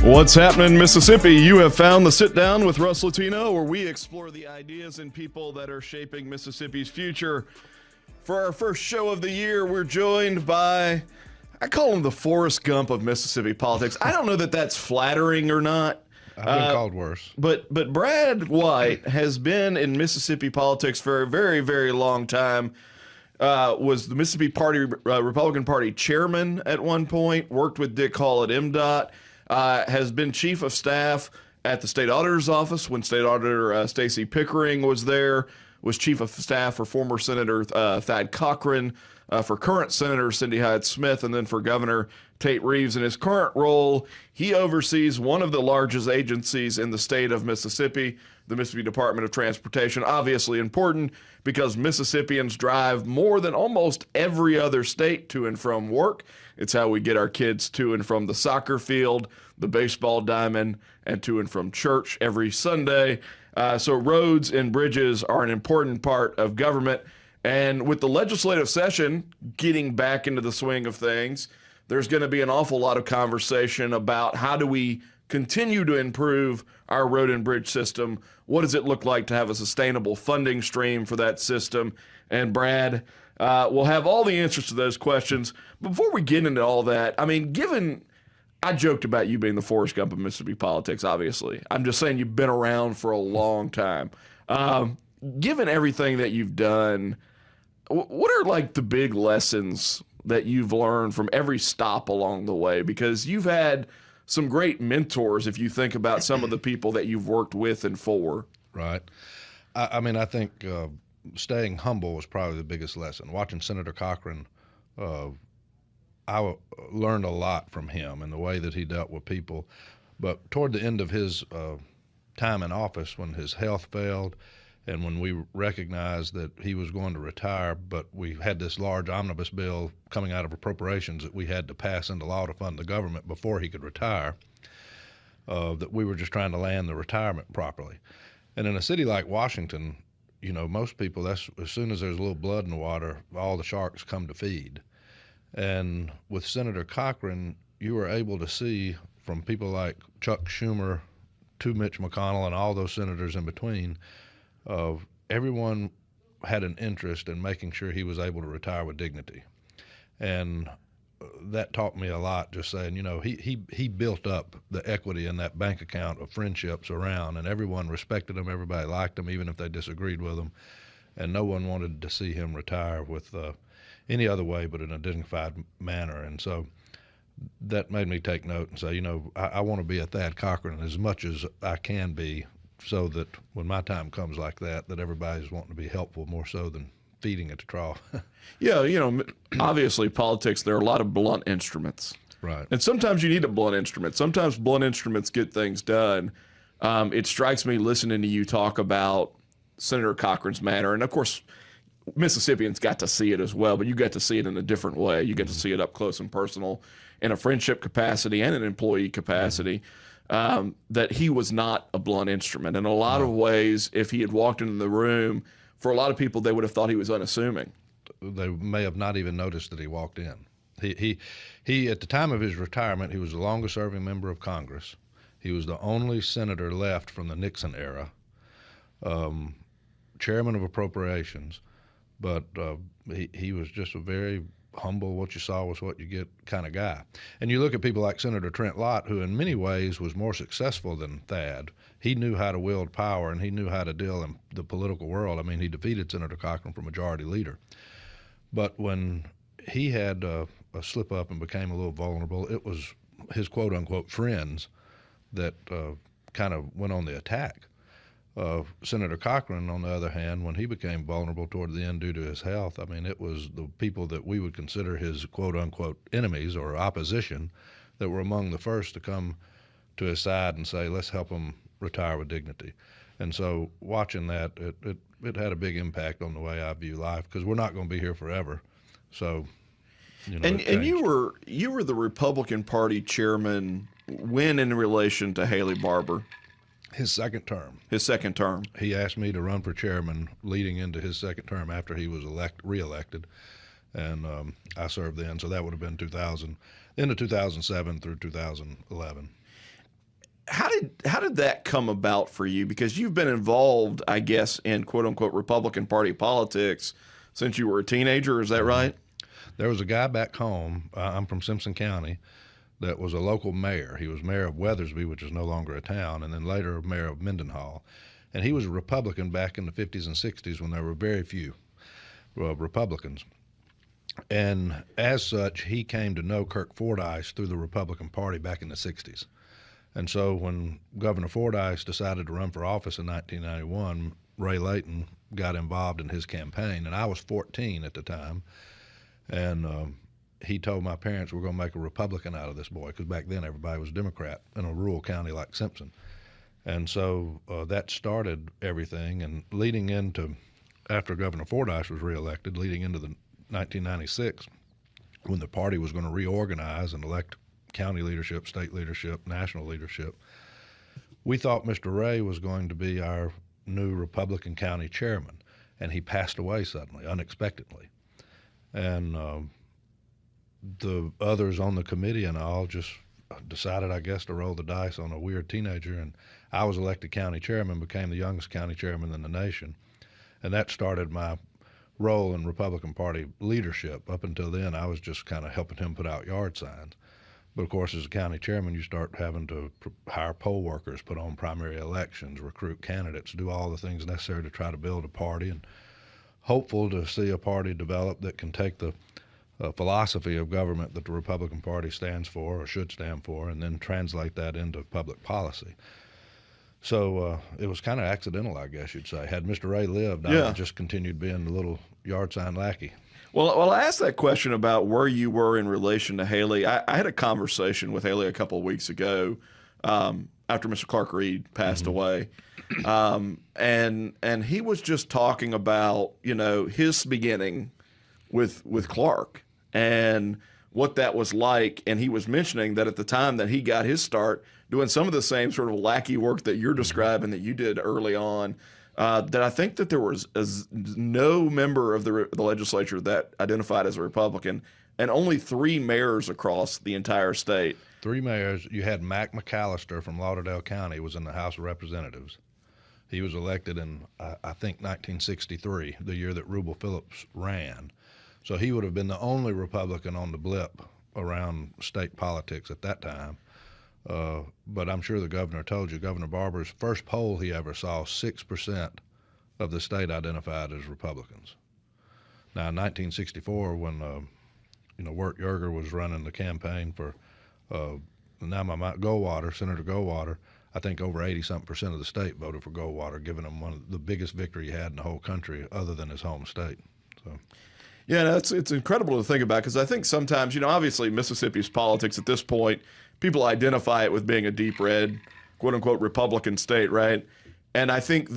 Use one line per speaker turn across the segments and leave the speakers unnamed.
What's happening in Mississippi? You have found the Sit Down with Russ, Latino, where we explore the ideas and people that are shaping Mississippi's future. For our first show of the year, we're joined by, I call him the Forrest Gump of Mississippi politics. I don't know that that's flattering or not.
I've been called worse.
But Brad White has been in Mississippi politics for a very, very long time. Was the Mississippi Republican Party chairman at one point, worked with Dick Hall at MDOT. Has been chief of staff at the state auditor's office when state auditor Stacey Pickering was there, was chief of staff for former Senator Thad Cochran, for current Senator Cindy Hyde-Smith, and then for Governor Tate Reeves. In his current role, he oversees one of the largest agencies in the state of Mississippi, the Mississippi Department of Transportation. Obviously important because Mississippians drive more than almost every other state to and from work. It's how we get our kids to and from the soccer field, the baseball diamond, and to and from church every Sunday. So roads and bridges are an important part of government. And with the legislative session getting back into the swing of things, there's going to be an awful lot of conversation about how do we continue to improve our road and bridge system. What does it look like to have a sustainable funding stream for that system? And Brad will have all the answers to those questions. Before we get into all that, I mean, I joked about you being the Forrest Gump of Mississippi politics, obviously. I'm just saying you've been around for a long time. Given everything that you've done, what are like the big lessons that you've learned from every stop along the way? Because you've had some great mentors if you think about some of the people that you've worked with and for.
Right. I mean, I think staying humble was probably the biggest lesson. Watching Senator Cochran, I learned a lot from him and the way that he dealt with people. But toward the end of his time in office, when his health failed and when we recognized that he was going to retire, but we had this large omnibus bill coming out of appropriations that we had to pass into law to fund the government before he could retire, that we were just trying to land the retirement properly. And in a city like Washington, you know, most people, that's as soon as there's a little blood in the water, all the sharks come to feed. And with Senator Cochran, you were able to see from people like Chuck Schumer to Mitch McConnell and all those senators in between, everyone had an interest in making sure he was able to retire with dignity. And that taught me a lot, just saying, you know, he built up the equity in that bank account of friendships around, and everyone respected him, everybody liked him, even if they disagreed with him. And no one wanted to see him retire with any other way but in a dignified manner. And so that made me take note and say, you know, I want to be a Thad Cochran as much as I can be, so that when my time comes like that everybody's wanting to be helpful more so than feeding at the trough.
Yeah, you know, obviously politics, there are a lot of blunt instruments.
Right.
And sometimes you need a blunt instrument. Sometimes blunt instruments get things done. It strikes me listening to you talk about Senator Cochran's manner, and of course, Mississippians got to see it as well, but you got to see it in a different way. You get to see it up close and personal in a friendship capacity and an employee capacity. That he was not a blunt instrument. In a lot of ways, if he had walked into the room, for a lot of people, they would have thought he was unassuming.
They may have not even noticed that he walked in. He at the time of his retirement, he was the longest serving member of Congress. He was the only senator left from the Nixon era, chairman of appropriations, but he was just a very humble, what you saw was what you get kind of guy. And you look at people like Senator Trent Lott, who in many ways was more successful than Thad. He knew how to wield power, and he knew how to deal in the political world. I mean, he defeated Senator Cochran for majority leader. But when he had a slip up and became a little vulnerable, it was his quote-unquote friends that kind of went on the attack. Senator Cochran, on the other hand, when he became vulnerable toward the end due to his health, I mean, it was the people that we would consider his quote-unquote enemies or opposition that were among the first to come to his side and say, let's help him retire with dignity. And so watching that, it had a big impact on the way I view life, because we're not going to be here forever. So, you know,
and you were the Republican Party chairman when in relation to Haley Barbour?
His second term.
His second term.
He asked me to run for chairman leading into his second term after he was reelected, and I served then. So that would have been 2000, into 2007 through 2011.
how did that come about for you? Because you've been involved, I guess, in quote unquote Republican Party politics since you were a teenager. Is that right?
There was a guy back home. I'm from Simpson County. That was a local mayor. He was mayor of Weathersby, which is no longer a town, and then later mayor of Mendenhall. And he was a Republican back in the 50s and 60s when there were very few Republicans. And as such, he came to know Kirk Fordyce through the Republican Party back in the 60s. And so when Governor Fordyce decided to run for office in 1991, Ray Layton got involved in his campaign, and I was 14 at the time. And he told my parents, we're going to make a Republican out of this boy, because back then everybody was Democrat in a rural county like Simpson. And so that started everything. And leading into, after Governor Fordyce was reelected, leading into the 1996, when the party was going to reorganize and elect county leadership, state leadership, national leadership, we thought Mr. Ray was going to be our new Republican county chairman. And he passed away suddenly, unexpectedly. And the others on the committee and all just decided, I guess, to roll the dice on a weird teenager. And I was elected county chairman, became the youngest county chairman in the nation. And that started my role in Republican Party leadership. Up until then, I was just kind of helping him put out yard signs. But of course, as a county chairman, you start having to hire poll workers, put on primary elections, recruit candidates, do all the things necessary to try to build a party, and hopeful to see a party develop that can take the philosophy of government that the Republican Party stands for or should stand for, and then translate that into public policy. So it was kind of accidental, I guess you'd say. Had Mr. Ray lived, I would have just continued being the little yard sign lackey.
Well, I asked that question about where you were in relation to Haley. I had a conversation with Haley a couple of weeks ago after Mr. Clark Reed passed away. And he was just talking about, his beginning with Clark and what that was like. And he was mentioning that at the time that he got his start doing some of the same sort of lackey work that you're describing that you did early on, that I think that there was no member of the legislature that identified as a Republican, and only 3 mayors across the entire state.
3 mayors. You had Mac McAllister from Lauderdale County was in the House of Representatives. He was elected in, I think, 1963, the year that Rubel Phillips ran. So he would have been the only Republican on the blip around state politics at that time. But I'm sure the governor told you, Governor Barber's first poll he ever saw, 6% of the state identified as Republicans. Now, in 1964, when Wirt Yerger was running the campaign for Goldwater, Senator Goldwater, I think over 80-something% of the state voted for Goldwater, giving him one of the biggest victory he had in the whole country, other than his home state. So.
Yeah, no, it's incredible to think about, because I think sometimes, obviously Mississippi's politics at this point, people identify it with being a deep red, quote unquote, Republican state, right? And I think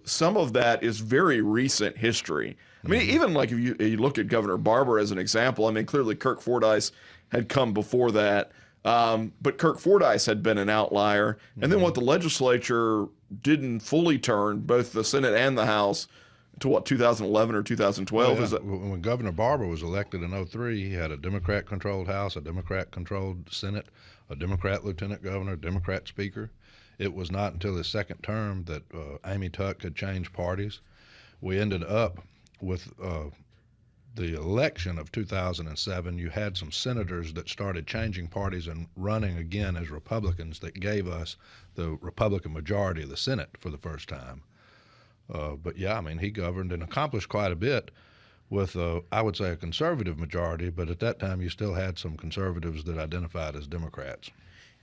some of that is very recent history. I mean, even like if you look at Governor Barber as an example, I mean, clearly Kirk Fordyce had come before that, but Kirk Fordyce had been an outlier. And then what the legislature didn't fully turn, both the Senate and the House, to 2011 or 2012?
Is that when Governor Barber was elected in 2003, he had a Democrat-controlled House, a Democrat-controlled Senate, a Democrat lieutenant governor, a Democrat speaker. It was not until his second term that Amy Tuck had changed parties. We ended up with the election of 2007. You had some senators that started changing parties and running again as Republicans that gave us the Republican majority of the Senate for the first time. But yeah, I mean, he governed and accomplished quite a bit with, I would say, a conservative majority, but at that time you still had some conservatives that identified as Democrats.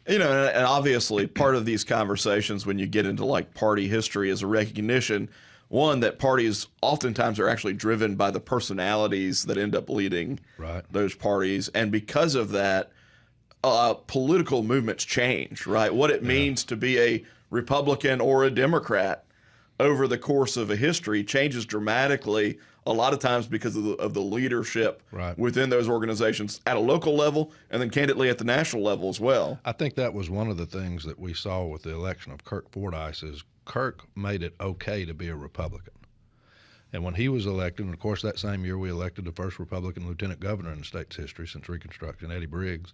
And obviously part of these conversations when you get into like party history is a recognition, one, that parties oftentimes are actually driven by the personalities that end up leading those parties. And because of that, political movements change, right? What it means to be a Republican or a Democrat over the course of a history changes dramatically, a lot of times because of the leadership within those organizations at a local level, and then candidly at the national level as well.
I think that was one of the things that we saw with the election of Kirk Fordyce is Kirk made it okay to be a Republican. And when he was elected, and of course that same year we elected the first Republican lieutenant governor in the state's history since Reconstruction, Eddie Briggs.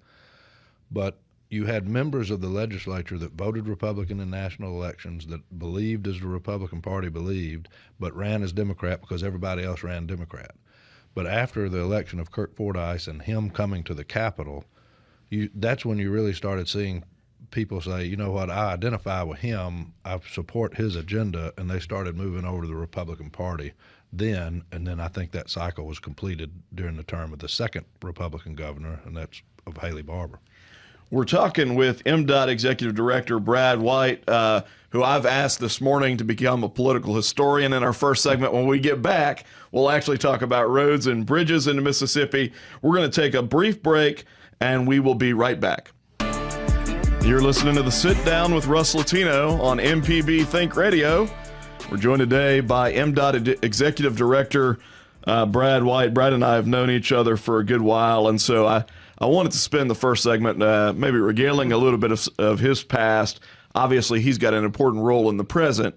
But you had members of the legislature that voted Republican in national elections, that believed as the Republican Party believed, but ran as Democrat because everybody else ran Democrat. But after the election of Kirk Fordyce and him coming to the Capitol, that's when you really started seeing people say, you know what, I identify with him, I support his agenda, and they started moving over to the Republican Party then, and then I think that cycle was completed during the term of the second Republican governor, and that's of Haley Barbour.
We're talking with MDOT Executive Director Brad White, who I've asked this morning to become a political historian. In our first segment, when we get back, we'll actually talk about roads and bridges in Mississippi. We're going to take a brief break, and we will be right back. You're listening to The Sit Down with Russ Latino on MPB Think Radio. We're joined today by MDOT Executive Director Brad White. Brad and I have known each other for a good while, and so I wanted to spend the first segment maybe regaling a little bit of his past. Obviously, he's got an important role in the present,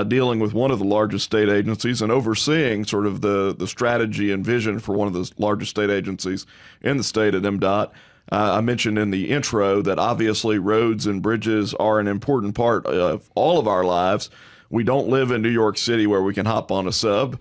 dealing with one of the largest state agencies and overseeing sort of the strategy and vision for one of the largest state agencies in the state at MDOT. I mentioned in the intro that obviously roads and bridges are an important part of all of our lives. We don't live in New York City where we can hop on a sub.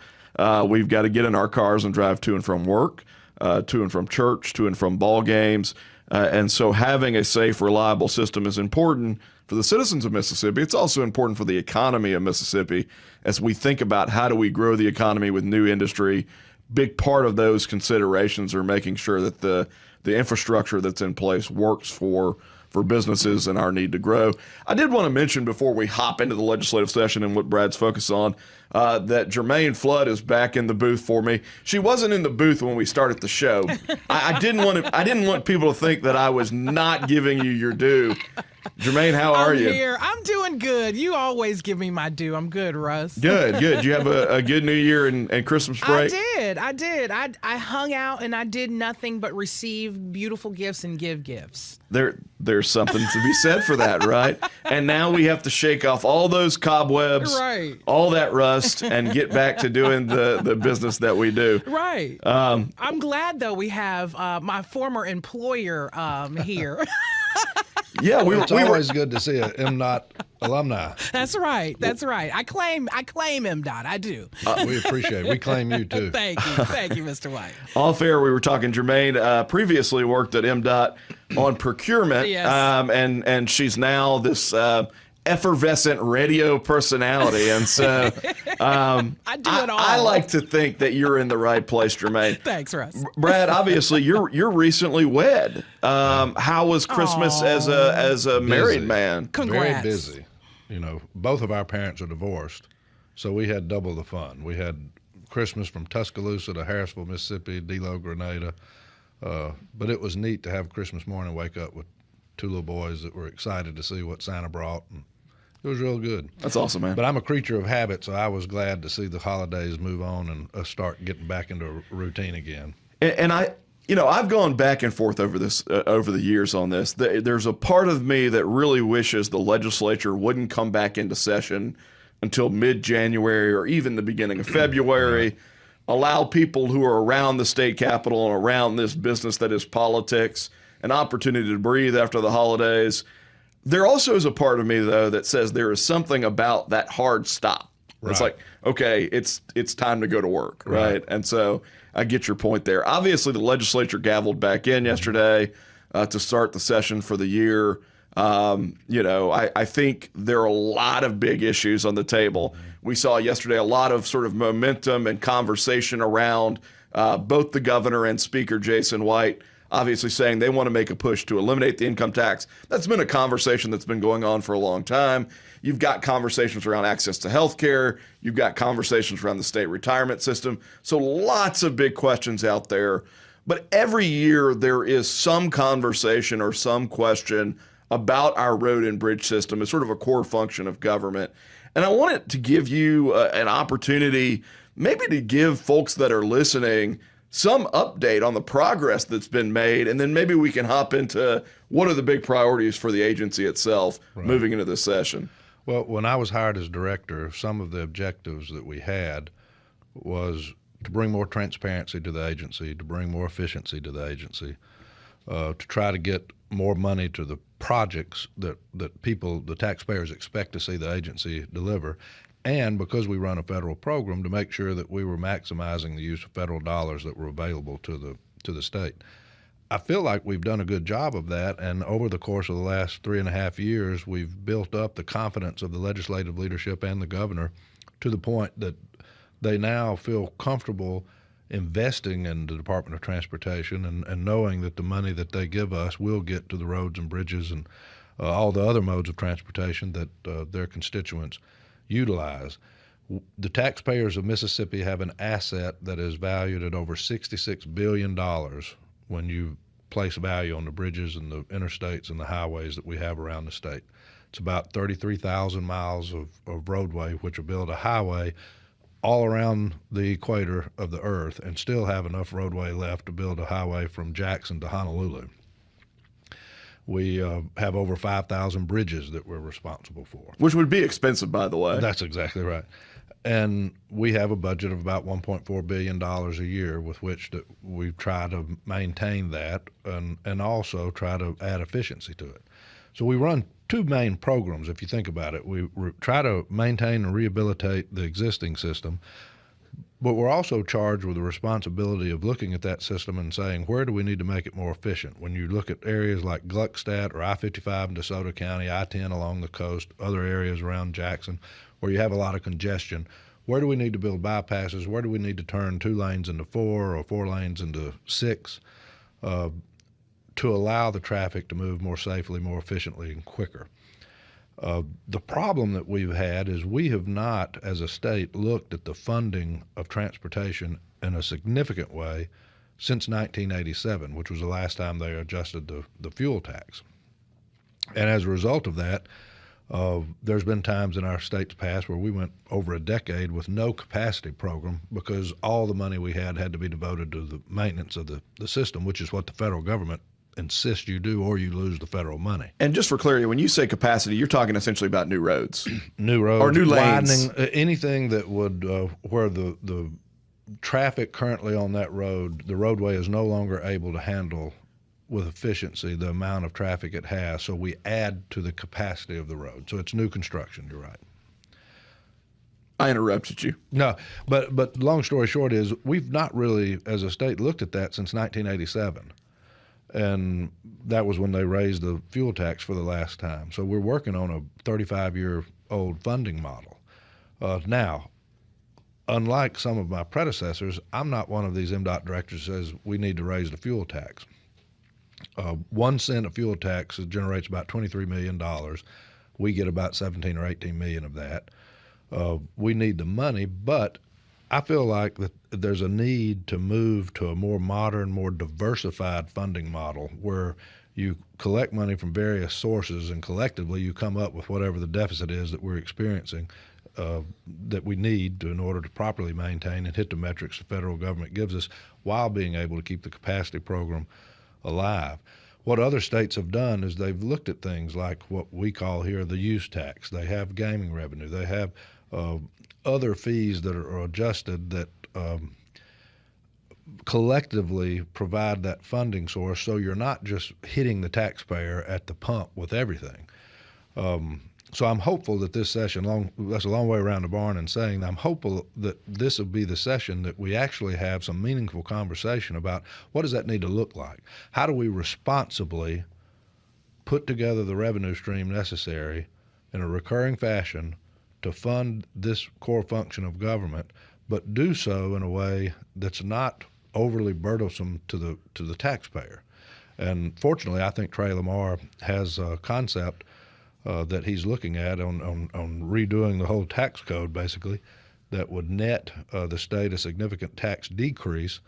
We've got to get in our cars and drive to and from work, to and from church, to and from ball games. And so having a safe, reliable system is important for the citizens of Mississippi. It's also important for the economy of Mississippi as we think about how do we grow the economy with new industry. Big part of those considerations are making sure that the infrastructure that's in place works for businesses and our need to grow. I did want to mention before we hop into the legislative session and what Brad's focused on, that Jermaine Flood is back in the booth for me. She wasn't in the booth when we started the show. I didn't want people to think that I was not giving you your due. Jermaine, how are you?
I'm here. I'm doing good. You always give me my due. I'm good, Russ.
Good. Did you have a good New Year and Christmas break?
I did. I hung out and I did nothing but receive beautiful gifts and give gifts.
There's something to be said for that, right? And now we have to shake off all those cobwebs,
right,
all that rust, and get back to doing the business that we do.
Right. I'm glad, though, we have my former employer here.
Yeah,
it's always good to see a MDOT alumni.
That's right. I claim MDOT. I do.
We appreciate it. We claim you too.
Thank you, Mr. White.
Off air, we were talking. Jermaine previously worked at MDOT on procurement,
yes.
And she's now this effervescent radio personality, and so
I do it all.
I like to think that you're in the right place, Jermaine.
Thanks, Russ.
Brad, obviously you're recently wed. How was Christmas as a married man?
Congrats.
Very busy. You know, both of our parents are divorced, so we had double the fun. We had Christmas from Tuscaloosa to Harrisville, Mississippi, Delo, Grenada, but it was neat to have Christmas morning wake up with two little boys that were excited to see what Santa brought, and it was real good.
That's awesome, man.
But I'm a creature of habit, so I was glad to see the holidays move on and start getting back into a routine again.
And I've gone back and forth over this over the years on this. There's a part of me that really wishes the legislature wouldn't come back into session until mid-January or even the beginning of February. Allow people who are around the state capitol and around this business that is politics an opportunity to breathe after the holidays. There also is a part of me, though, that says there is something about that hard stop. Right. It's like, okay, it's time to go to work, right? And so I get your point there. Obviously, the legislature gavelled back in yesterday to start the session for the year. I think there are a lot of big issues on the table. We saw yesterday a lot of sort of momentum and conversation around both the governor and Speaker Jason White obviously saying they want to make a push to eliminate the income tax. That's been a conversation that's been going on for a long time. You've got conversations around access to health care. You've got conversations around the state retirement system. So lots of big questions out there. But every year there is some conversation or some question about our road and bridge system as sort of a core function of government. And I wanted to give you an opportunity maybe to give folks that are listening some update on the progress that's been made, and then maybe we can hop into what are the big priorities for the agency itself moving into this session.
Well, when I was hired as director, some of the objectives that we had was to bring more transparency to the agency, to bring more efficiency to the agency, to try to get more money to the projects that people, the taxpayers, expect to see the agency deliver, and because we run a federal program, to make sure that we were maximizing the use of federal dollars that were available to the state. I feel like we've done a good job of that, and over the course of the last 3.5 years, we've built up the confidence of the legislative leadership and the governor to the point that they now feel comfortable investing in the Department of Transportation and knowing that the money that they give us will get to the roads and bridges and all the other modes of transportation that their constituents utilize. The taxpayers of Mississippi have an asset that is valued at over $66 billion when you place value on the bridges and the interstates and the highways that we have around the state. It's about 33,000 miles of roadway, which will build a highway all around the equator of the earth and still have enough roadway left to build a highway from Jackson to Honolulu. We have over 5,000 bridges that we're responsible for.
Which would be expensive, by the way.
That's exactly right. And we have a budget of about $1.4 billion a year with which that we try to maintain that and also try to add efficiency to it. So we run two main programs, if you think about it. We try to maintain and rehabilitate the existing system, but we're also charged with the responsibility of looking at that system and saying, where do we need to make it more efficient? When you look at areas like Gluckstadt or I-55 in DeSoto County, I-10 along the coast, other areas around Jackson, where you have a lot of congestion, where do we need to build bypasses? Where do we need to turn 2 lanes into 4 or 4 lanes into 6? To allow the traffic to move more safely, more efficiently, and quicker. The problem that we've had is we have not, as a state, looked at the funding of transportation in a significant way since 1987, which was the last time they adjusted the fuel tax. And as a result of that, there's been times in our state's past where we went over a decade with no capacity program because all the money we had to be devoted to the maintenance of the system, which is what the federal government insist you do, or you lose the federal money.
And just for clarity, when you say capacity, you're talking essentially about new roads.
New roads.
Or new lanes.
Widening, anything that would, where the traffic currently on that road, the roadway is no longer able to handle with efficiency the amount of traffic it has, so we add to the capacity of the road. So it's new construction, you're right.
I interrupted you.
No, but long story short is we've not really, as a state, looked at that since 1987. And that was when they raised the fuel tax for the last time. So we're working on a 35-year-old funding model. Now, unlike some of my predecessors, I'm not one of these MDOT directors who says we need to raise the fuel tax. 1 cent of fuel tax generates about $23 million. We get about 17 or 18 million of that. We need the money, but I feel like that there's a need to move to a more modern, more diversified funding model where you collect money from various sources and collectively you come up with whatever the deficit is that we're experiencing that we need in order to properly maintain and hit the metrics the federal government gives us while being able to keep the capacity program alive. What other states have done is they've looked at things like what we call here the use tax. They have gaming revenue. They have other fees that are adjusted that collectively provide that funding source, so you're not just hitting the taxpayer at the pump with everything. So I'm hopeful that this session, that's a long way around the barn in saying that I'm hopeful that this will be the session that we actually have some meaningful conversation about what does that need to look like? How do we responsibly put together the revenue stream necessary in a recurring fashion to fund this core function of government, but do so in a way that's not overly burdensome to the taxpayer. And fortunately, I think Trey Lamar has a concept that he's looking at on redoing the whole tax code, basically, that would net the state a significant tax decrease,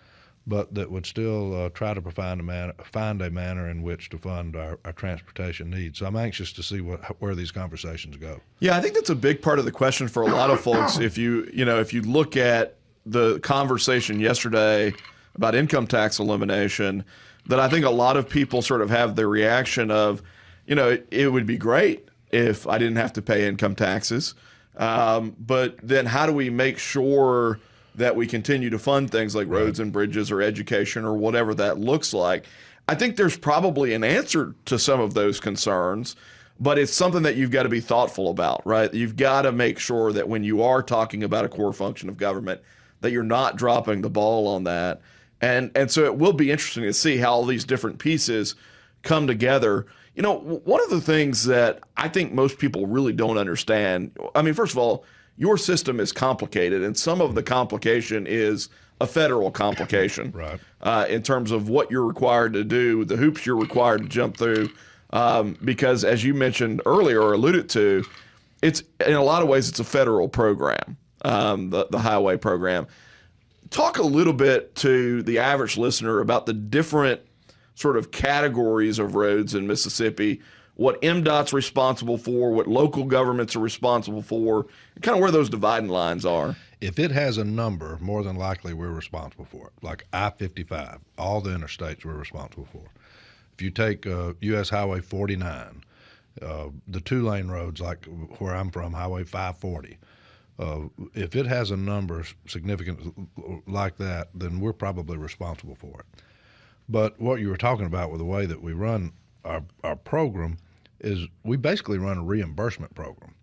but that would still try to find a manner in which to fund our transportation needs. So I'm anxious to see where these conversations go.
Yeah, I think that's a big part of the question for a lot of folks. If you look at the conversation yesterday about income tax elimination, that I think a lot of people sort of have the reaction of, it would be great if I didn't have to pay income taxes, but then how do we make sure that we continue to fund things like roads and bridges or education or whatever that looks like? I think there's probably an answer to some of those concerns, but it's something that you've got to be thoughtful about, right? You've got to make sure that when you are talking about a core function of government, that you're not dropping the ball on that. And so it will be interesting to see how all these different pieces come together. You know, one of the things that I think most people really don't understand, I mean, first of all, your system is complicated, and some of the complication is a federal complication,
right?
In terms of what you're required to do, the hoops you're required to jump through, because as you mentioned earlier or alluded to, it's in a lot of ways it's a federal program, the highway program. Talk a little bit to the average listener about the different sort of categories of roads in Mississippi, what MDOT's responsible for, what local governments are responsible for, and kind of where those dividing lines are.
If it has a number, more than likely we're responsible for it. Like I-55, all the interstates we're responsible for. If you take U.S. Highway 49, the two-lane roads like where I'm from, Highway 540, if it has a number significant like that, then we're probably responsible for it. But what you were talking about with the way that we run our program is we basically run a reimbursement program.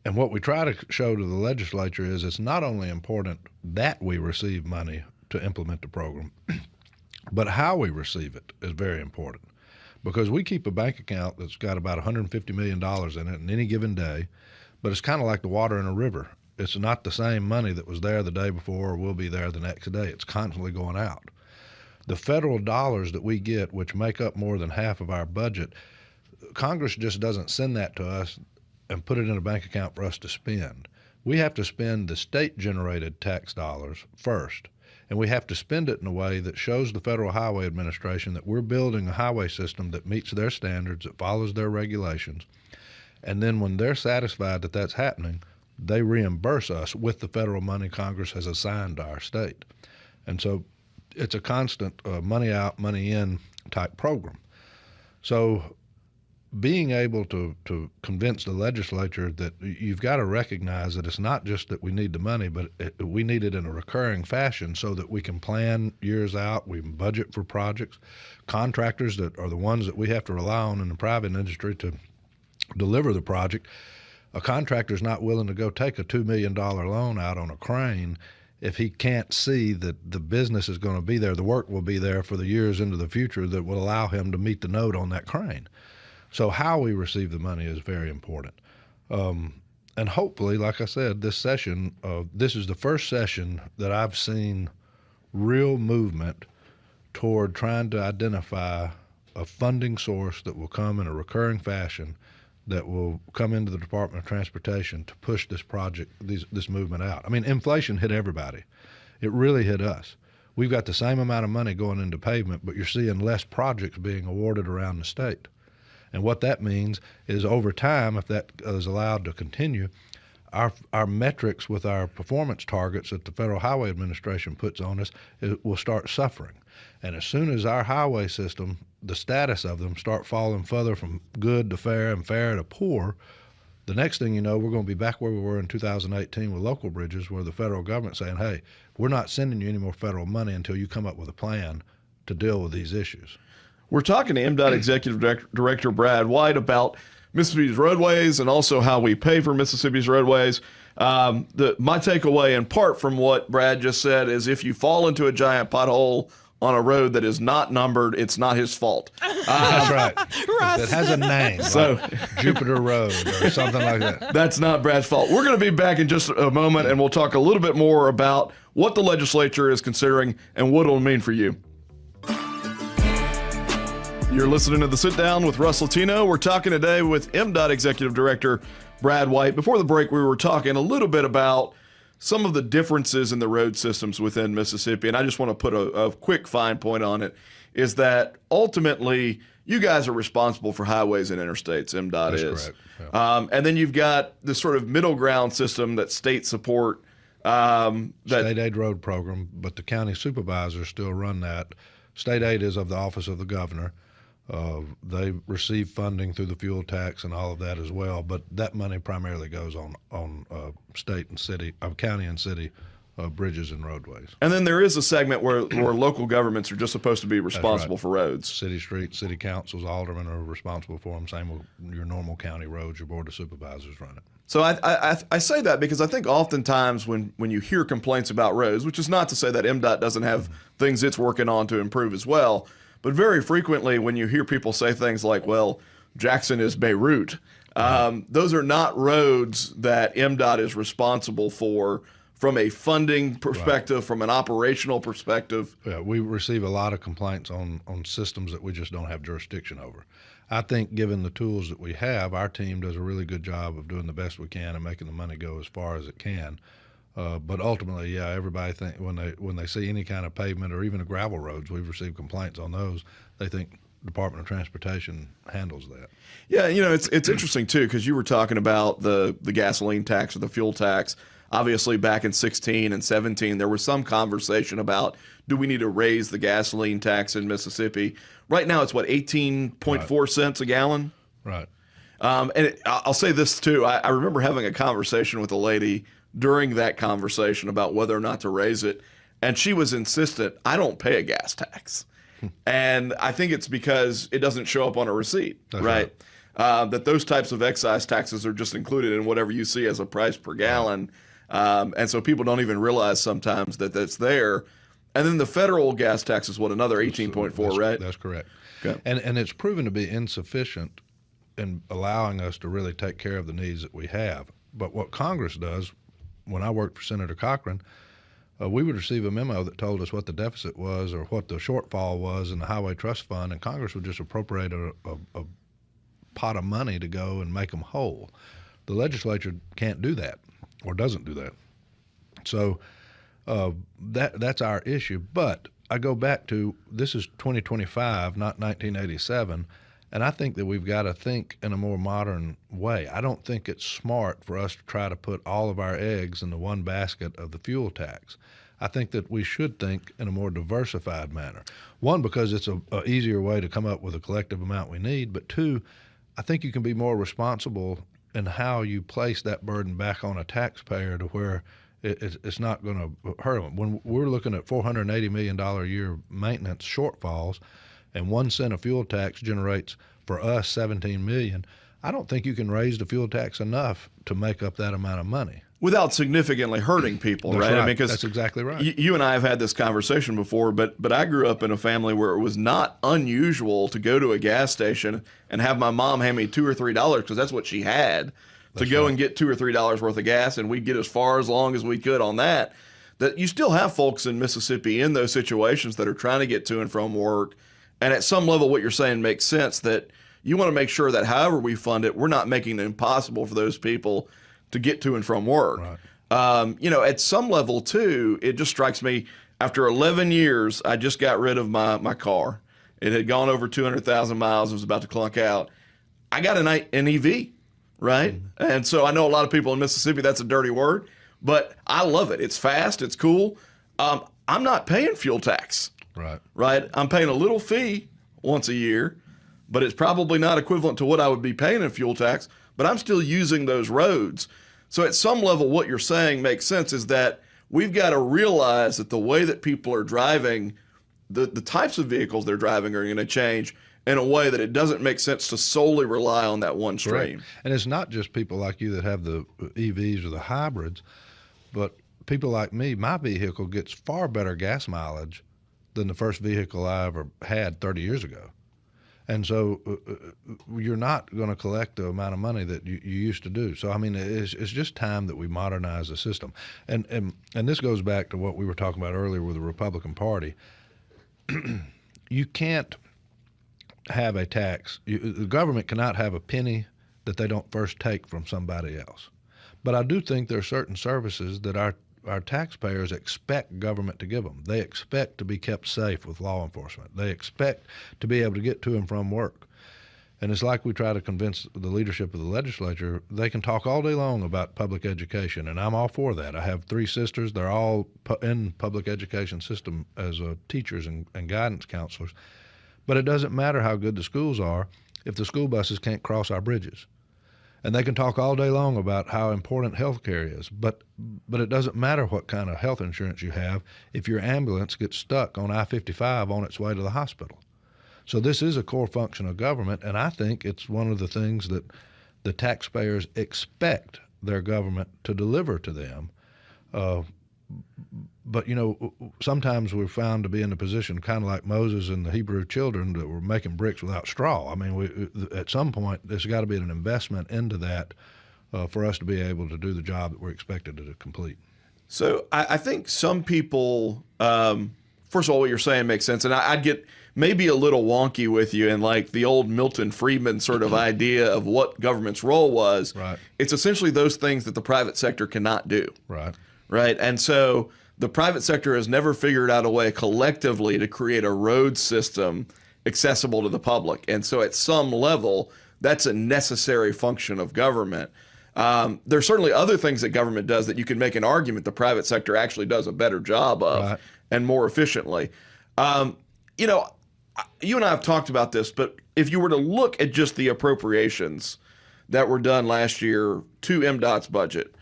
And what we try to show to the legislature is it's not only important that we receive money to implement the program, but how we receive it is very important. Because we keep a bank account that's got about $150 million in it in any given day, but it's kind of like the water in a river. It's not the same money that was there the day before or will be there the next day. It's constantly going out. The federal dollars that we get, which make up more than half of our budget, Congress just doesn't send that to us and put it in a bank account for us to spend. We have to spend the state-generated tax dollars first, and we have to spend it in a way that shows the Federal Highway Administration that we're building a highway system that meets their standards, that follows their regulations, and then when they're satisfied that that's happening, they reimburse us with the federal money Congress has assigned to our state. And so it's a constant money out, money in type program. So being able to convince the legislature that you've got to recognize that it's not just that we need the money, but we need it in a recurring fashion so that we can plan years out, we can budget for projects. Contractors that are the ones that we have to rely on in the private industry to deliver the project, a contractor's not willing to go take a $2 million loan out on a crane if he can't see that the business is going to be there, the work will be there for the years into the future that will allow him to meet the note on that crane. So how we receive the money is very important. And hopefully, like I said, this session, this is the first session that I've seen real movement toward trying to identify a funding source that will come in a recurring fashion that will come into the Department of Transportation to push this project, this movement out. I mean, inflation hit everybody. It really hit us. We've got the same amount of money going into pavement, but you're seeing less projects being awarded around the state. And what that means is over time, if that is allowed to continue, our metrics with our performance targets that the Federal Highway Administration puts on us will start suffering. And as soon as our highway system, the status of them, start falling further from good to fair and fair to poor, the next thing you know, we're going to be back where we were in 2018 with local bridges, where the federal government's saying, hey, we're not sending you any more federal money until you come up with a plan to deal with these issues.
We're talking to MDOT Executive Director Brad White about Mississippi's roadways and also how we pay for Mississippi's roadways. My takeaway in part from what Brad just said is if you fall into a giant pothole on a road that is not numbered, it's not his fault.
That's right.
Russ.
It has a name,
So-
like Jupiter Road or something like that.
That's not Brad's fault. We're going to be back in just a moment, and we'll talk a little bit more about what the legislature is considering and what it'll mean for you. You're listening to The Sit Down with Russ Latino. We're talking today with MDOT Executive Director Brad White. Before the break, we were talking a little bit about some of the differences in the road systems within Mississippi, and I just want to put a quick fine point on it, is that ultimately you guys are responsible for highways and interstates, MDOT
That's
is.
correct. Yeah.
And then you've got this sort of middle ground system that state support.
State aid road program, but the county supervisors still run that. State aid is of the office of the governor. They receive funding through the fuel tax and all of that as well, but that money primarily goes on state and city, county and city bridges and roadways.
And then there is a segment where local governments are just supposed to be responsible for roads.
City streets, city councils, aldermen are responsible for them. Same with your normal county roads. Your board of supervisors run it.
So I say that because I think oftentimes when you hear complaints about roads, which is not to say that MDOT doesn't have things it's working on to improve as well, but very frequently when you hear people say things like, well, Jackson is Beirut, those are not roads that MDOT is responsible for from a funding perspective, from an operational perspective.
Yeah, we receive a lot of complaints on systems that we just don't have jurisdiction over. I think given the tools that we have, our team does a really good job of doing the best we can and making the money go as far as it can. But ultimately, yeah, everybody think when they see any kind of pavement or even a gravel roads, we've received complaints on those. They think Department of Transportation handles that.
Yeah, it's interesting too because you were talking about the gasoline tax or the fuel tax. Obviously, back in 16 and 17, there was some conversation about do we need to raise the gasoline tax in Mississippi? Right now, it's 18.4 cents a gallon.
Right.
I'll say this too. I remember having a conversation with a lady during that conversation about whether or not to raise it, and she was insistent. I don't pay a gas tax, and I think it's because it doesn't show up on a receipt, right? That those types of excise taxes are just included in whatever you see as a price per gallon. And so people don't even realize sometimes that that's there. And then the federal gas tax is another 18.4, right?
That's correct.
Okay.
And it's proven to be insufficient in allowing us to really take care of the needs that we have. But what Congress does, when I worked for Senator Cochran, we would receive a memo that told us what the deficit was or what the shortfall was in the Highway Trust Fund, and Congress would just appropriate a pot of money to go and make them whole. The legislature can't do that or doesn't do that. So that's our issue. But I go back to this is 2025, not 1987, and I think that we've got to think in a more modern way. I don't think it's smart for us to try to put all of our eggs in the one basket of the fuel tax. I think that we should think in a more diversified manner. One, because it's a easier way to come up with a collective amount we need, but two, I think you can be more responsible in how you place that burden back on a taxpayer to where it's not going to hurt them. When we're looking at $480 million a year maintenance shortfalls and 1 cent of fuel tax generates for us $17 million, I don't think you can raise the fuel tax enough to make up that amount of money.
Without significantly hurting people,
That's
right?
right.
I mean, 'cause
that's exactly right.
You and I have had this conversation before, but I grew up in a family where it was not unusual to go to a gas station and have my mom hand me $2 or $3 because that's what she had to go and get $2 or $3 worth of gas, and we'd get as far as long as we could on that. That you still have folks in Mississippi in those situations that are trying to get to and from work, and at some level, what you're saying makes sense. That you want to make sure that however we fund it, we're not making it impossible for those people to get to and from work.
Right.
At some level too, it just strikes me after 11 years, I just got rid of my car. It had gone over 200,000 miles. It was about to clunk out. I got an EV, right? Mm-hmm. And so I know a lot of people in Mississippi, that's a dirty word, but I love it. It's fast. It's cool. I'm not paying fuel tax. Right. I'm paying a little fee once a year, but it's probably not equivalent to what I would be paying in fuel tax, but I'm still using those roads. So at some level, what you're saying makes sense is that we've got to realize that the way that people are driving, the types of vehicles they're driving are going to change in a way that it doesn't make sense to solely rely on that one stream.
Correct. And it's not just people like you that have the EVs or the hybrids, but people like me, my vehicle gets far better gas mileage than the first vehicle I ever had 30 years ago. And so you're not going to collect the amount of money that you used to do. So, I mean, it's just time that we modernize the system. And this goes back to what we were talking about earlier with the Republican Party. You can't have a tax. The government cannot have a penny that they don't first take from somebody else. But I do think there are certain services that our taxpayers expect government to give them. They expect to be kept safe with law enforcement. They expect to be able to get to and from work. And it's like we try to convince the leadership of the legislature. They can talk all day long about public education, and I'm all for that. I have 3 sisters. They're all in public education system as teachers and guidance counselors. But it doesn't matter how good the schools are if the school buses can't cross our bridges. And they can talk all day long about how important health care is, but it doesn't matter what kind of health insurance you have if your ambulance gets stuck on I-55 on its way to the hospital. So this is a core function of government, and I think it's one of the things that the taxpayers expect their government to deliver to them. But, you know, sometimes we're found to be in a position kind of like Moses and the Hebrew children that were making bricks without straw. I mean, at some point, there's got to be an investment into that for us to be able to do the job that we're expected to complete.
So I think some people, first of all, what you're saying makes sense. And I'd get maybe a little wonky with you, and like the old Milton Friedman sort of idea of what government's role was.
Right.
It's essentially those things that the private sector cannot do.
Right.
Right. And so the private sector has never figured out a way collectively to create a road system accessible to the public. And so at some level, that's a necessary function of government. There's certainly other things that government does that you can make an argument the private sector actually does a better job of,
right,
and more efficiently. You know, you and I have talked about this, but if you were to look at just the appropriations that were done last year to MDOT's budget,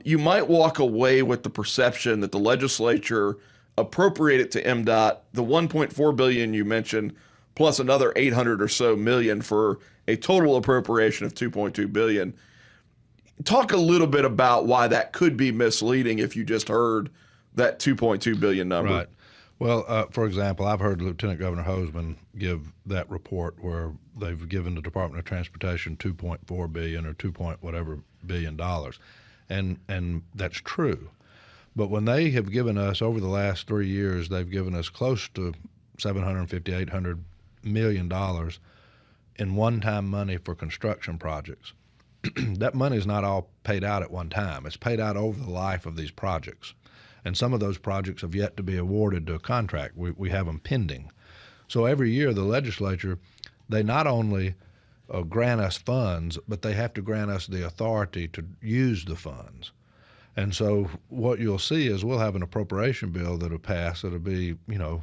you might walk away with the perception that the legislature appropriated to MDOT the $1.4 billion you mentioned, plus another 800 or so million for a total appropriation of $2.2 billion. Talk a little bit about why that could be misleading if you just heard that $2.2 billion number.
Right. Well, for example, I've heard Lieutenant Governor Hoseman give that report where they've given the Department of Transportation $2.4 billion or $2.whatever billion dollars. And that's true. But when they have given us, over the last 3 years, they've given us close to $750, $800 million in one-time money for construction projects. That money is not all paid out at one time. It's paid out over the life of these projects. And some of those projects have yet to be awarded to a contract. We have them pending. So every year the legislature, they not only grant us funds, but they have to grant us the authority to use the funds. And so what you'll see is we'll have an appropriation bill that'll pass that'll be, you know,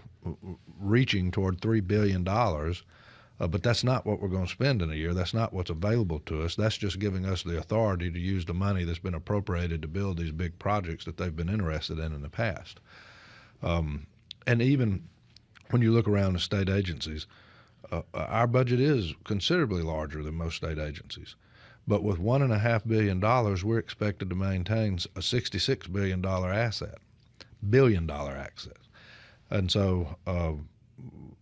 reaching toward $3 billion, but that's not what we're going to spend in a year. That's not what's available to us. That's just giving us the authority to use the money that's been appropriated to build these big projects that they've been interested in the past. And even when you look around the state agencies, our budget is considerably larger than most state agencies. But with $1.5 billion, we're expected to maintain a $66 billion asset, billion-dollar asset. And so,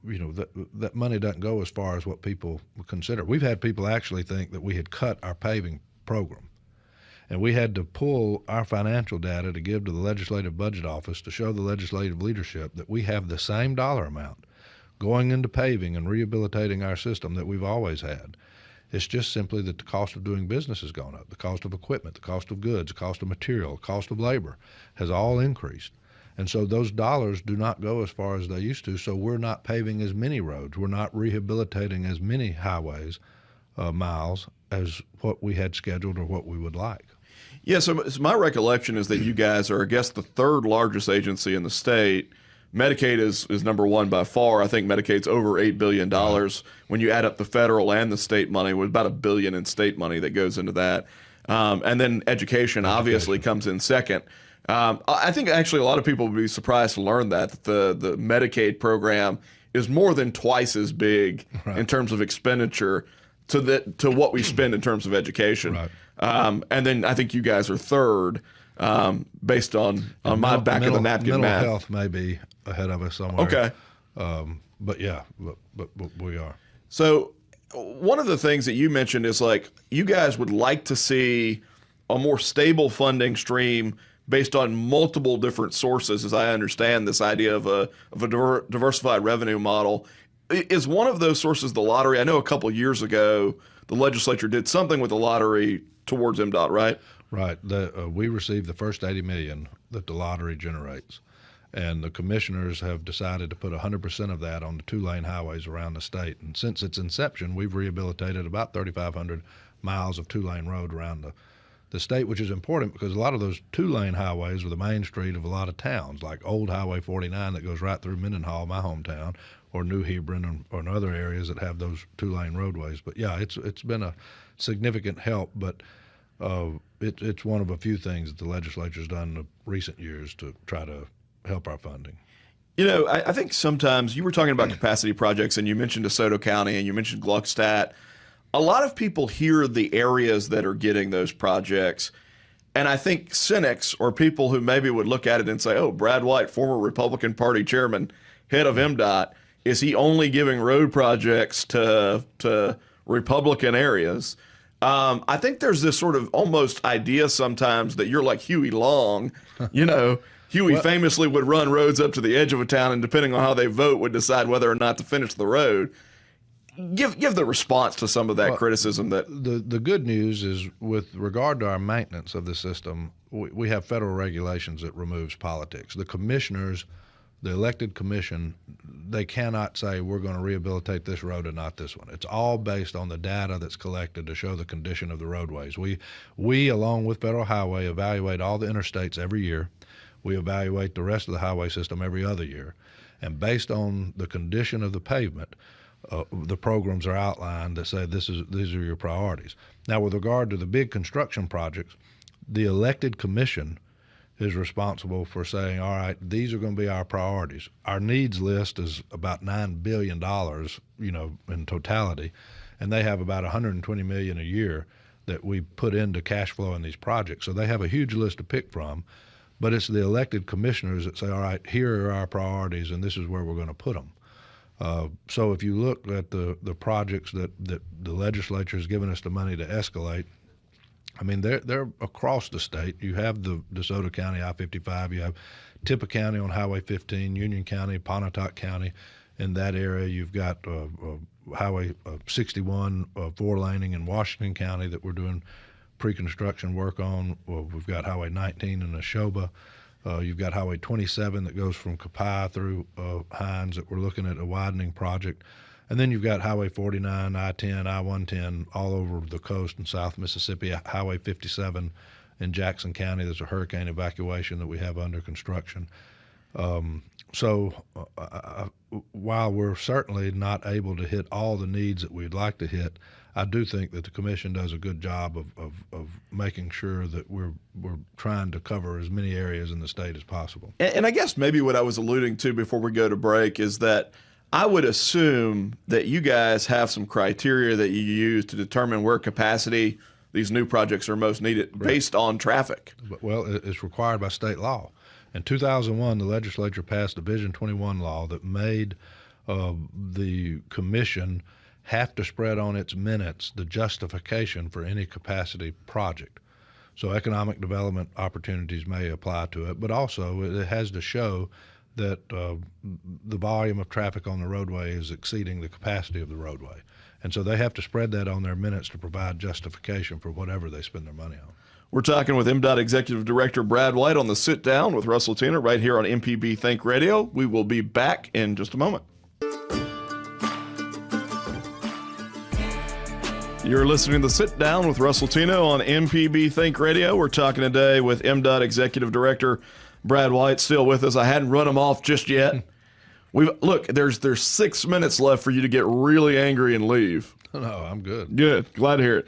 you know, that money doesn't go as far as what people consider. We've had people actually think that we had cut our paving program. And we had to pull our financial data to give to the Legislative Budget Office to show the legislative leadership that we have the same dollar amount going into paving and rehabilitating our system that we've always had. It's just simply that the cost of doing business has gone up. The cost of equipment, the cost of goods, the cost of material, the cost of labor has all increased. And so those dollars do not go as far as they used to, so we're not paving as many roads. We're not rehabilitating as many highways, miles, as what we had scheduled or what we would like.
Yeah, so my recollection is that you guys are, I guess, the third largest agency in the state. Medicaid is number one by far. I think Medicaid's over $8 billion. When you add up the federal and the state money, with about $1 billion in state money that goes into that. And then education obviously comes in second. I think actually a lot of people would be surprised to learn that the Medicaid program is more than twice as big in terms of expenditure to what we spend in terms of education.
Right.
And then I think you guys are third, based on my back of the napkin math.
Mental health may be ahead of us somewhere.
Okay.
But yeah, but we are.
So one of the things that you mentioned is like you guys would like to see a more stable funding stream based on multiple different sources, as I understand this idea of a diversified revenue model. Is one of those sources the lottery? I know a couple of years ago the legislature did something with the lottery towards MDOT, right?
Right. We received the first $80 million that the lottery generates, and the commissioners have decided to put 100% of that on the two-lane highways around the state. And since its inception, we've rehabilitated about 3,500 miles of two-lane road around the state, which is important because a lot of those two-lane highways are the main street of a lot of towns, like Old Highway 49 that goes right through Mendenhall, my hometown, or New Hebron, or in other areas that have those two-lane roadways. But yeah, it's been a significant help, but it's one of a few things that the legislature's done in the recent years to try to help our funding.
I think sometimes you were talking about capacity projects and you mentioned DeSoto County and you mentioned Gluckstadt. A lot of people hear the areas that are getting those projects, and I think cynics or people who maybe would look at it and say, oh, Brad White, former Republican Party chairman, head of MDOT, is he only giving road projects to Republican areas? I think there's this sort of almost idea sometimes that you're like Huey Long. Huey famously would run roads up to the edge of a town, and depending on how they vote, would decide whether or not to finish the road. Give the response to some of that criticism. That
the good news is, with regard to our maintenance of the system, we have federal regulations that removes politics. The commissioners, the elected commission, they cannot say we're going to rehabilitate this road and not this one. It's all based on the data that's collected to show the condition of the roadways. We along with Federal Highway, evaluate all the interstates every year. We evaluate the rest of the highway system every other year. And based on the condition of the pavement, the programs are outlined that say these are your priorities. Now, with regard to the big construction projects, the elected commission is responsible for saying, all right, these are going to be our priorities. Our needs list is about $9 billion, in totality, and they have about $120 million a year that we put into cash flow in these projects. So they have a huge list to pick from, but it's the elected commissioners that say, all right, here are our priorities, and this is where we're going to put them. So if you look at the projects that the legislature has given us the money to escalate, I mean, they're across the state. You have the DeSoto County I-55, you have Tippah County on Highway 15, Union County, Pontotoc County. In that area, you've got Highway 61, four-laning in Washington County that we're doing pre-construction work on. We've got Highway 19 in Neshoba. You've got Highway 27 that goes from Copiah through Hines that we're looking at a widening project. And then you've got Highway 49, I-10, I-110 all over the coast in South Mississippi, Highway 57 in Jackson County. There's a hurricane evacuation that we have under construction. So while we're certainly not able to hit all the needs that we'd like to hit, I do think that the commission does a good job of making sure that we're trying to cover as many areas in the state as possible.
And I guess maybe what I was alluding to before we go to break is that I would assume that you guys have some criteria that you use to determine where capacity these new projects are most needed based on traffic.
Well, it's required by state law. In 2001, the legislature passed a Vision 21 law that made the commission have to spread on its minutes the justification for any capacity project. So economic development opportunities may apply to it, but also it has to show that the volume of traffic on the roadway is exceeding the capacity of the roadway. And so they have to spread that on their minutes to provide justification for whatever they spend their money on.
We're talking with MDOT Executive Director Brad White on the Sit Down with Russ Latino right here on MPB Think Radio. We will be back in just a moment. You're listening to the Sit Down with Russ Latino on MPB Think Radio. We're talking today with MDOT Executive Director Brad White, still with us. I hadn't run him off just yet. Look, there's 6 minutes left for you to get really angry and leave.
No, I'm good.
Good. Glad to hear it.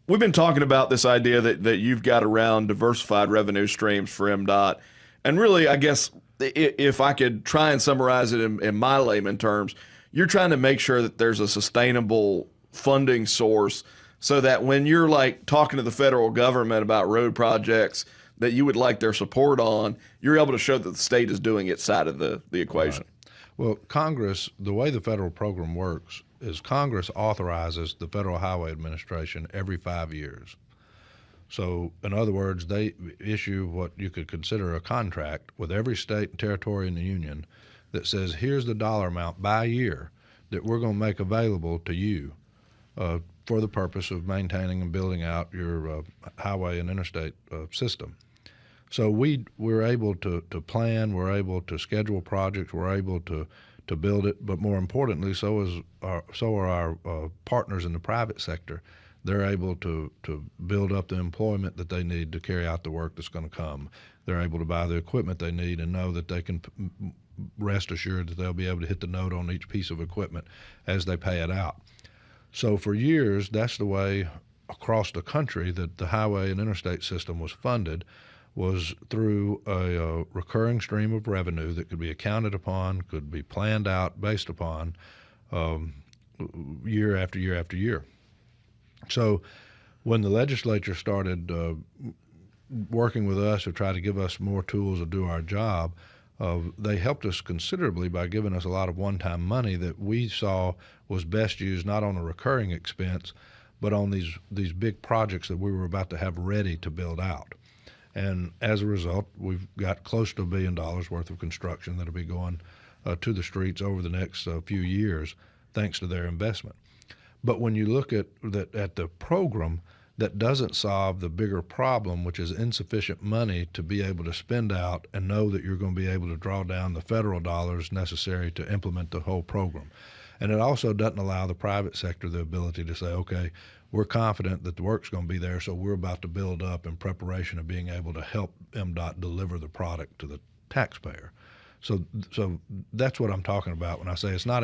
We've been talking about this idea that you've got around diversified revenue streams for MDOT. And really, I guess, if I could try and summarize it in my layman terms, you're trying to make sure that there's a sustainable funding source so that when you're like talking to the federal government about road projects that you would like their support on, you're able to show that the state is doing its side of the equation.
Right. Well, Congress, the way the federal program works is Congress authorizes the Federal Highway Administration every 5 years. So, in other words, they issue what you could consider a contract with every state and territory in the union that says, here's the dollar amount by year that we're going to make available to you for the purpose of maintaining and building out your highway and interstate system. So we're able to plan, we're able to schedule projects, we're able to build it, but more importantly, so are our partners in the private sector. They're able to build up the employment that they need to carry out the work that's going to come. They're able to buy the equipment they need and know that they can rest assured that they'll be able to hit the note on each piece of equipment as they pay it out. So for years, that's the way across the country that the highway and interstate system was funded, was through a recurring stream of revenue that could be accounted upon, could be planned out based upon year after year after year. So when the legislature started working with us to try to give us more tools to do our job, they helped us considerably by giving us a lot of one-time money that we saw was best used not on a recurring expense, but on these big projects that we were about to have ready to build out. And as a result, we've got close to $1 billion worth of construction that'll be going to the streets over the next few years, thanks to their investment. But when you look at the program, that doesn't solve the bigger problem, which is insufficient money to be able to spend out and know that you're going to be able to draw down the federal dollars necessary to implement the whole program. And it also doesn't allow the private sector the ability to say, okay, we're confident that the work's going to be there, so we're about to build up in preparation of being able to help MDOT deliver the product to the taxpayer. So that's what I'm talking about when I say it's not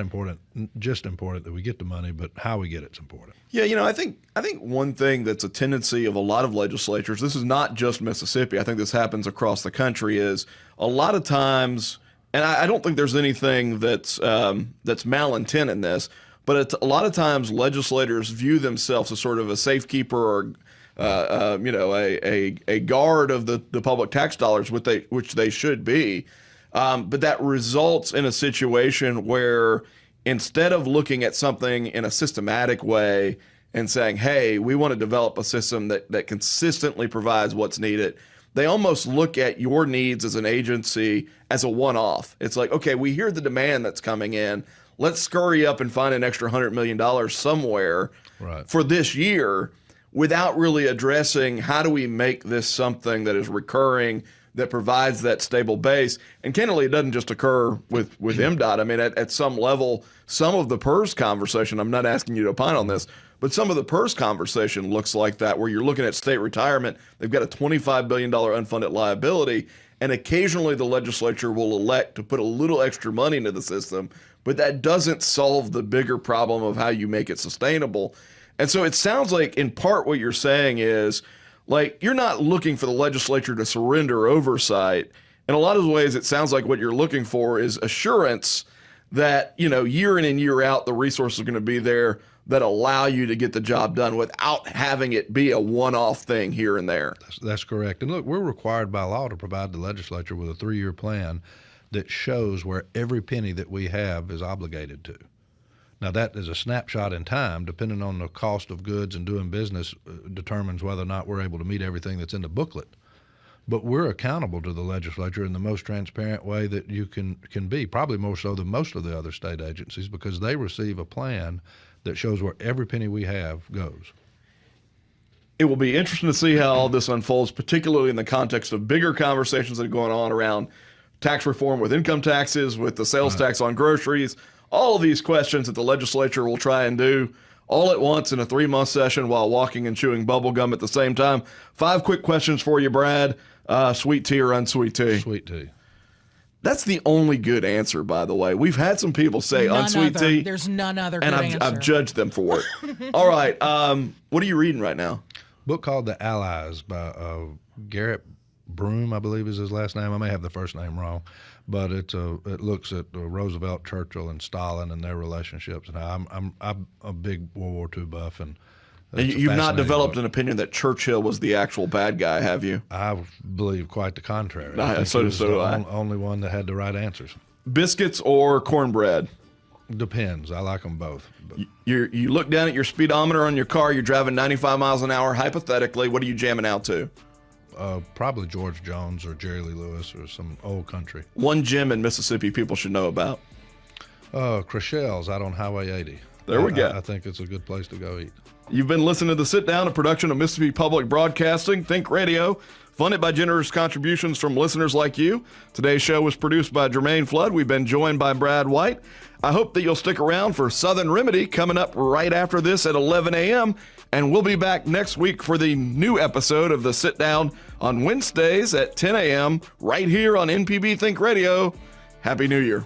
just important that we get the money, but how we get it's important.
Yeah, I think one thing that's a tendency of a lot of legislatures, this is not just Mississippi, I think this happens across the country, is a lot of times, and I don't think there's anything that's malintent in this, but a lot of times legislators view themselves as sort of a safekeeper or a guard of the public tax dollars, which they should be. But that results in a situation where instead of looking at something in a systematic way and saying, hey, we want to develop a system that consistently provides what's needed, they almost look at your needs as an agency as a one-off. It's like, okay, we hear the demand that's coming in. Let's scurry up and find an extra $100 million somewhere for this year without really addressing how do we make this something that is recurring, that provides that stable base. And candidly, it doesn't just occur with MDOT. I mean, at some level, some of the PERS conversation, I'm not asking you to opine on this, but some of the PERS conversation looks like that, where you're looking at state retirement. They've got a $25 billion unfunded liability, and occasionally the legislature will elect to put a little extra money into the system, but that doesn't solve the bigger problem of how you make it sustainable. And so it sounds like in part what you're saying is, like, you're not looking for the legislature to surrender oversight. In a lot of ways, it sounds like what you're looking for is assurance that, year in and year out, the resources are going to be there that allow you to get the job done without having it be a one-off thing here and there.
That's correct. And look, we're required by law to provide the legislature with a 3-year plan that shows where every penny that we have is obligated to. Now, that is a snapshot in time, depending on the cost of goods and doing business determines whether or not we're able to meet everything that's in the booklet. But we're accountable to the legislature in the most transparent way that you can be, probably more so than most of the other state agencies, because they receive a plan that shows where every penny we have goes.
It will be interesting to see how all this unfolds, particularly in the context of bigger conversations that are going on around tax reform with income taxes, with the sales tax on groceries, all of these questions that the legislature will try and do all at once in a 3-month session while walking and chewing bubble gum at the same time. 5 quick questions for you, Brad. Sweet tea or unsweet tea?
Sweet tea.
That's the only good answer, by the way. We've had some people say unsweet tea.
There's none other good
and
answer.
I've judged them for it. All right. What are you reading right now?
Book called The Allies by Garrett Broom, I believe is his last name. I may have the first name wrong, but it looks at Roosevelt, Churchill, and Stalin and their relationships. And I'm a big World War II buff, and
you've not developed an opinion that Churchill was the actual bad guy, have you?
I believe quite the contrary.
So do I.
Only one that had the right answers.
Biscuits or cornbread?
Depends. I like them both.
You look down at your speedometer on your car. You're driving 95 miles an hour. Hypothetically, what are you jamming out to?
Probably George Jones or Jerry Lee Lewis or some old country.
One gym in Mississippi people should know about.
Crochelle's out on Highway 80.
There we go.
I think it's a good place to go eat.
You've been listening to The Sit Down, a production of Mississippi Public Broadcasting, Think Radio, funded by generous contributions from listeners like you. Today's show was produced by Jermaine Flood. We've been joined by Brad White. I hope that you'll stick around for Southern Remedy coming up right after this at 11 a.m., and we'll be back next week for the new episode of The Sit Down on Wednesdays at 10 a.m. right here on MPB Think Radio. Happy New Year.